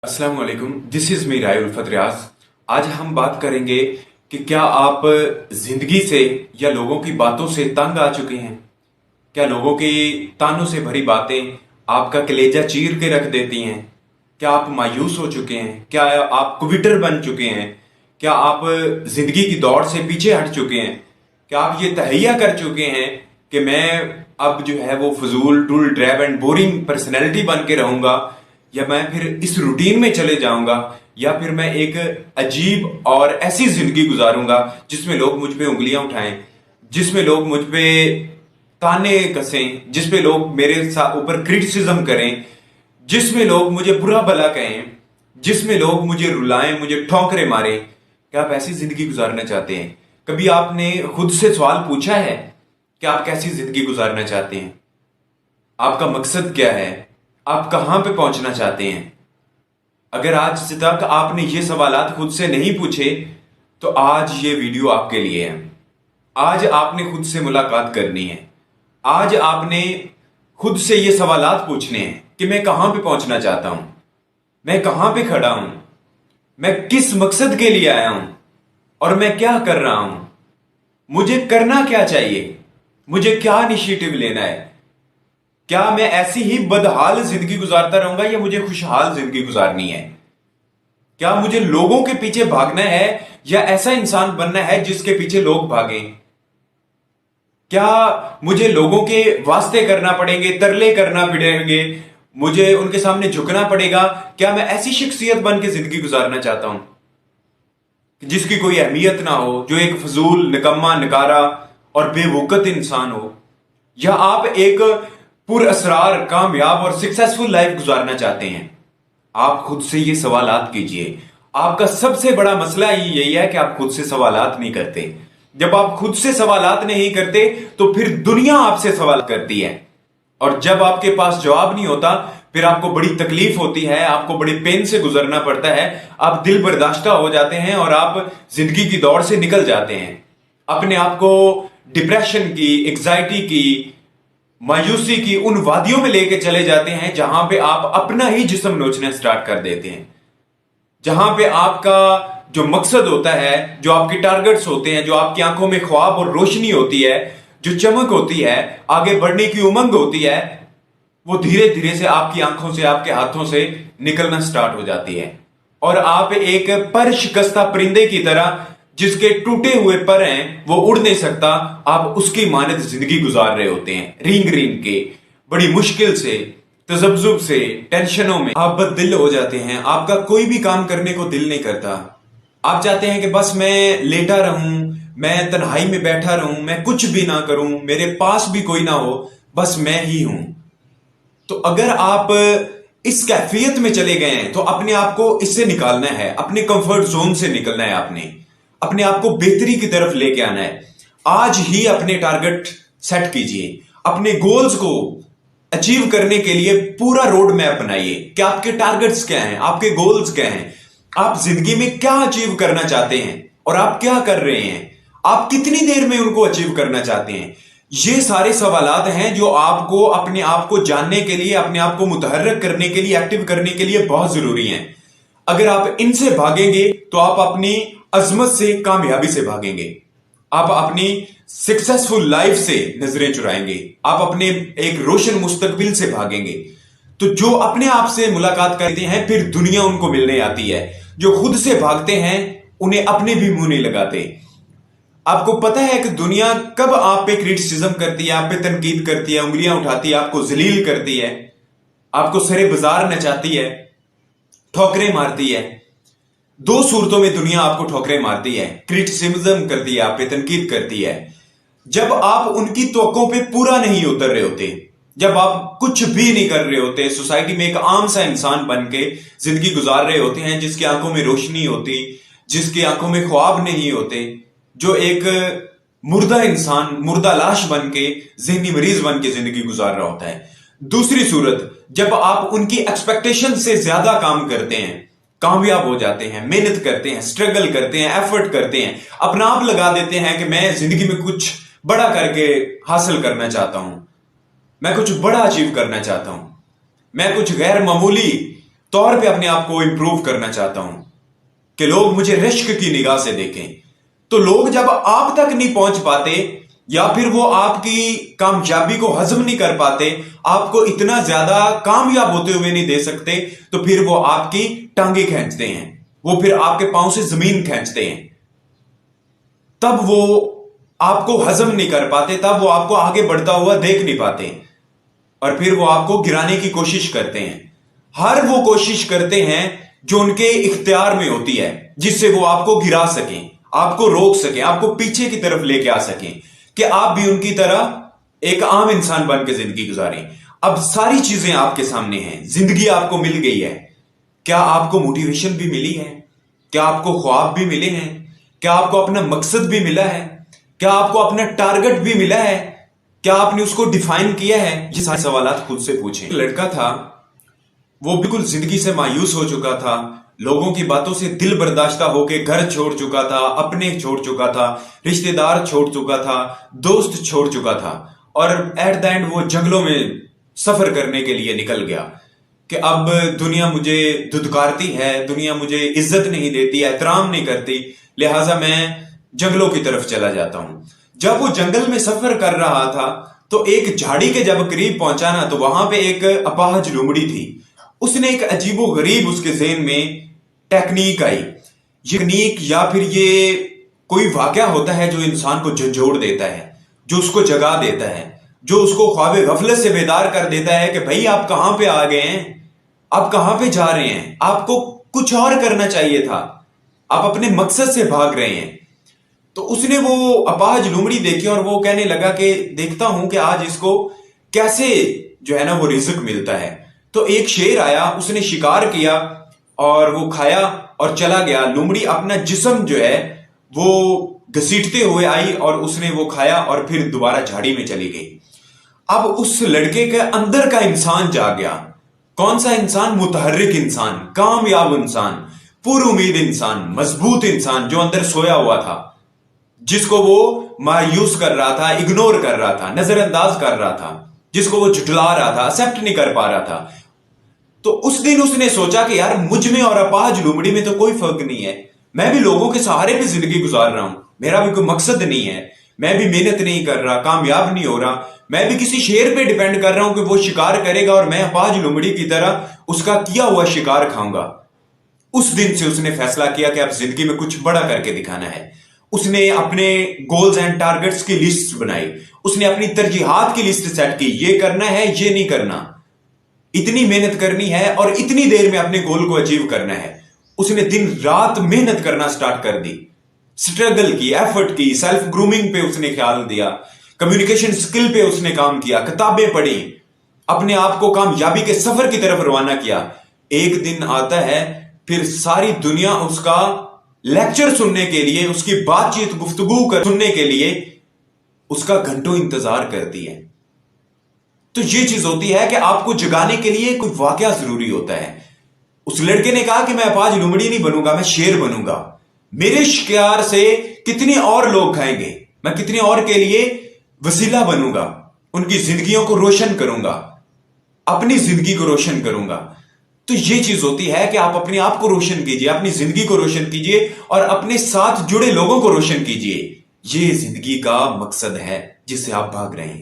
अस्सलाम वालेकुम, this is me राय उल्फत रियाज। आज हम बात करेंगे कि क्या आप जिंदगी से या लोगों की बातों से तंग आ चुके हैं। क्या लोगों की तानों से भरी बातें आपका कलेजा चीर के रख देती हैं। क्या आप मायूस हो चुके हैं। क्या आप क्विटर बन चुके हैं। क्या आप जिंदगी की दौड़ से पीछे हट चुके हैं। क्या आप ये तहैया कर चुके हैं कि मैं अब जो है वो फजूल tool drab and boring personality बन के रहूंगा, या मैं फिर इस रूटीन में चले जाऊंगा, या फिर मैं एक अजीब और ऐसी जिंदगी गुजारूंगा जिसमें लोग मुझ पे उंगलियां उठाएं, जिसमें लोग मुझ पे ताने कसें, जिसपे लोग मेरे साथ ऊपर क्रिटिसिज्म करें, जिसमें लोग मुझे बुरा भला कहें, जिसमें लोग मुझे रुलाएं, मुझे ठोकरे मारें। क्या आप ऐसी जिंदगी गुजारना चाहते हैं? कभी आपने खुद से सवाल पूछा है कि आप कैसी जिंदगी गुजारना चाहते हैं? आपका मकसद क्या है? आप कहां पे पहुंचना चाहते हैं? अगर आज तक आपने ये सवालात खुद से नहीं पूछे तो आज ये वीडियो आपके लिए है। आज आपने खुद से मुलाकात करनी है। आज आपने खुद से ये सवालात पूछने हैं कि मैं कहां पे पहुंचना चाहता हूं, मैं कहां पे खड़ा हूं, मैं किस मकसद के लिए आया हूं और मैं क्या कर रहा हूं। मुझे करना क्या चाहिए, मुझे क्या इनिशिएटिव लेना है। क्या मैं ऐसी ही बदहाल जिंदगी गुजारता रहूंगा या मुझे खुशहाल जिंदगी गुजारनी है? क्या मुझे लोगों के पीछे भागना है या ऐसा इंसान बनना है जिसके पीछे लोग भागें? क्या मुझे लोगों के वास्ते करना पड़ेंगे, तरले करना पड़ेंगे, मुझे उनके सामने झुकना पड़ेगा? क्या मैं ऐसी शख्सियत बन के जिंदगी गुजारना चाहता हूं जिसकी कोई अहमियत ना हो, जो एक फजूल निकम्मा नकारा और बेवकूत इंसान हो? या आप एक पुरअसरार, कामयाब और सक्सेसफुल लाइफ गुजारना चाहते हैं? आप खुद से ये सवालात कीजिए। आपका सबसे बड़ा मसला यही है कि आप खुद से सवालात नहीं करते। जब आप खुद से सवालात नहीं करते तो फिर दुनिया आपसे सवाल करती है, और जब आपके पास जवाब नहीं होता फिर आपको बड़ी तकलीफ होती है, आपको बड़े पेन से गुजरना पड़ता है। आप दिल बर्दाश्ता हो जाते हैं और आप जिंदगी की दौड़ से निकल जाते हैं। अपने आप को डिप्रेशन की, एग्जाइटी की, मायूसी की उन वादियों में लेके चले जाते हैं जहां पे आप अपना ही जिस्म नोचना स्टार्ट कर देते हैं, जहां पे आपका जो मकसद होता है, जो आपके टारगेट्स होते हैं, जो आपकी आंखों में ख्वाब और रोशनी होती है, जो चमक होती है, आगे बढ़ने की उमंग होती है, वो धीरे धीरे से आपकी आंखों से, आपके हाथों से निकलना स्टार्ट हो जाती है। और आप एक पर शिकस्ता परिंदे की तरह, जिसके टूटे हुए पर हैं, वो उड़ नहीं सकता, आप उसकी मानद जिंदगी गुजार रहे होते हैं, रींग रींग के, बड़ी मुश्किल से, तजब्जुब से, टेंशनों में आप बददिल हो जाते हैं। आपका कोई भी काम करने को दिल नहीं करता। आप चाहते हैं कि बस मैं लेटा रहूं, मैं तन्हाई में बैठा रहूं, मैं कुछ भी ना करूं, मेरे पास भी कोई ना हो, बस मैं ही हूं। तो अगर आप इस कैफियत में चले गए हैं तो अपने आप को इससे निकालना है, अपने कंफर्ट जोन से निकलना है, आपने अपने आप को बेहतरी की तरफ लेके आना है। आज ही अपने टारगेट सेट कीजिए, अपने गोल्स को अचीव करने के लिए पूरा रोड मैप बनाइए कि आपके टारगेट्स क्या हैं, आपके गोल्स क्या हैं, आप जिंदगी में क्या अचीव करना चाहते हैं और आप क्या कर रहे हैं, आप कितनी देर में उनको अचीव करना चाहते हैं। ये सारे सवालात हैं जो आपको अपने आप को जानने के लिए, अपने आप को मुतहर्रिक करने के लिए, एक्टिव करने के लिए बहुत जरूरी हैं। अगर आप इनसे भागेंगे तो आप अपनी अजमत से, कामयाबी से भागेंगे, आप अपनी सक्सेसफुल लाइफ से नजरें चुराएंगे, आप अपने एक रोशन मुस्तकबिल से भागेंगे। तो जो अपने आप से मुलाकात करते हैं फिर दुनिया उनको मिलने आती है। जो खुद से भागते हैं उन्हें अपने भी मुंह नहीं लगाते। आपको पता है कि दुनिया कब आप पे क्रिटिसिज्म करती है, आप पे तनकीद करती है, उंगलियां उठाती है, आपको जलील करती है, आपको सरे बाजार नचाती है, ठोकरें मारती है। दो सूरतों में दुनिया आपको ठोकरें मारती है, क्रिटिसिज्म करती है, आप पे तनकीद करती है। जब आप उनकी तवक्को पे पूरा नहीं उतर रहे होते, जब आप कुछ भी नहीं कर रहे होते, सोसाइटी में एक आम सा इंसान बन के जिंदगी गुजार रहे होते हैं, जिसकी आंखों में रोशनी होती, जिसकी आंखों में ख्वाब नहीं होते, जो एक मुर्दा इंसान, मुर्दा लाश बन के, जहनी मरीज बन के जिंदगी गुजार रहा होता है। दूसरी सूरत, जब आप उनकी एक्सपेक्टेशन से ज्यादा काम करते हैं, कामयाब हो जाते हैं, मेहनत करते हैं, स्ट्रगल करते हैं, एफर्ट करते हैं, अपना आप लगा देते हैं कि मैं जिंदगी में कुछ बड़ा करके हासिल करना चाहता हूं, मैं कुछ बड़ा अचीव करना चाहता हूं, मैं कुछ गैर मामूली तौर पे अपने आप को इंप्रूव करना चाहता हूं कि लोग मुझे रिश्क की निगाह से देखें। तो लोग जब आप तक नहीं पहुंच पाते या फिर वो आपकी कामयाबी को हजम नहीं कर पाते, आपको इतना ज्यादा कामयाब होते हुए नहीं दे सकते, तो फिर वो आपकी टांगे खींचते हैं, वो फिर आपके पांव से जमीन खींचते हैं। तब वो आपको हजम नहीं कर पाते, तब वो आपको आगे बढ़ता हुआ देख नहीं पाते और फिर वो आपको गिराने की कोशिश करते हैं। हर वो कोशिश करते हैं जो उनके इख्तियार में होती है, जिससे वो आपको गिरा सकें, आपको रोक सकें, आपको पीछे की तरफ लेके आ सकें कि आप भी उनकी तरह एक आम इंसान बन के जिंदगी गुजारें। अब सारी चीजें आपके सामने हैं, जिंदगी आपको मिल गई है। क्या आपको मोटिवेशन भी मिली है? क्या आपको ख्वाब भी मिले हैं? क्या आपको अपना मकसद भी मिला है? क्या आपको अपना टारगेट भी मिला है? क्या आपने उसको डिफाइन किया है? ये सारे सवाल खुद से पूछें। एक लड़का था, वो बिल्कुल जिंदगी से मायूस हो चुका था, लोगों की बातों से दिल बर्दाश्ता होकर घर छोड़ चुका था, अपने छोड़ चुका था, रिश्तेदार छोड़ चुका था, दोस्त छोड़ चुका था और एट द एंड वो जंगलों में सफर करने के लिए निकल गया कि अब दुनिया मुझे धुतकारती है, दुनिया मुझे इज्जत नहीं देती, एहतराम नहीं करती, लिहाजा मैं जंगलों की तरफ चला जाता हूं। जब वो जंगल में सफर कर रहा था तो एक झाड़ी के जब करीब पहुंचा ना, तो वहां पे एक अपाहज लोमड़ी थी। उसने एक अजीबो गरीब उसके ज़हन में टेक्निक आई। ये टेक्निक या फिर ये कोई वाकया होता है जो इंसान को झंझोड़ देता है, जो उसको जगा देता है, जो उसको ख्वाब गफलत से बेदार कर देता है कि भाई आप कहां पे आ गए हैं, आप कहां पे जा रहे हैं, आपको कुछ और करना चाहिए था, आप अपने मकसद से भाग रहे हैं। तो उसने वो अपाहज लोमड़ी देखी और वो कहने लगा कि देखता हूं कि आज इसको कैसे जो है ना वो रिज़्क मिलता है। तो एक शेर आया, उसने शिकार किया और वो खाया और चला गया। लोमड़ी अपना जिस्म जो है वो घसीटते हुए आई और उसने वो खाया और फिर दोबारा झाड़ी में चली गई। अब उस लड़के के अंदर का इंसान जाग गया। कौन सा इंसान? मुतहर्रिक इंसान, कामयाब इंसान, पुरुमीद इंसान, मजबूत इंसान, जो अंदर सोया हुआ था, जिसको वो मायूस कर रहा था, इग्नोर कर रहा था, नजरअंदाज कर रहा था, जिसको वो झुठला रहा था, एक्सेप्ट नहीं कर पा रहा था। तो उस दिन उसने सोचा कि यार मुझ में और अपाहज लोमड़ी में तो कोई फर्क नहीं है, मैं भी लोगों के सहारे पे जिंदगी गुजार रहा हूं, मेरा भी कोई मकसद नहीं है, मैं भी मेहनत नहीं कर रहा, कामयाब नहीं हो रहा, मैं भी किसी शेर पे डिपेंड कर रहा हूं कि वो शिकार करेगा और मैं अपाहज लोमड़ी की तरह उसका किया हुआ शिकार खाऊंगा। उस दिन से उसने फैसला किया कि अब जिंदगी में कुछ बड़ा करके दिखाना है। उसने अपने गोल्स एंड टारगेट्स की लिस्ट बनाई, उसने अपनी तरजीहात की लिस्ट सेट की, ये करना है, ये नहीं करना, इतनी मेहनत करनी है और इतनी देर में अपने गोल को अचीव करना है। उसने दिन रात मेहनत करना स्टार्ट कर दी, स्ट्रगल की, एफर्ट की, सेल्फ ग्रूमिंग पे उसने ख्याल दिया, कम्युनिकेशन स्किल पे उसने काम किया, किताबें पढ़ी, अपने आप को कामयाबी के सफर की तरफ रवाना किया। एक दिन आता है, फिर सारी दुनिया उसका लेक्चर सुनने के लिए, उसकी बातचीत गुफ्तगू सुनने के लिए उसका घंटों इंतजार करती है। तो ये चीज होती है कि आपको जगाने के लिए कोई वाकया जरूरी होता है। उस लड़के ने कहा कि मैं अपाहज लोमड़ी नहीं बनूंगा, मैं शेर बनूंगा, मेरे शिकार से कितने और लोग खाएंगे, मैं कितने और के लिए वसीला बनूंगा, उनकी जिंदगियों को रोशन करूंगा, अपनी जिंदगी को रोशन करूंगा। तो ये चीज होती है कि आप अपने आप को रोशन कीजिए, अपनी जिंदगी को रोशन कीजिए और अपने साथ जुड़े लोगों को रोशन कीजिए। ये जिंदगी का मकसद है जिससे आप भाग रहे हैं।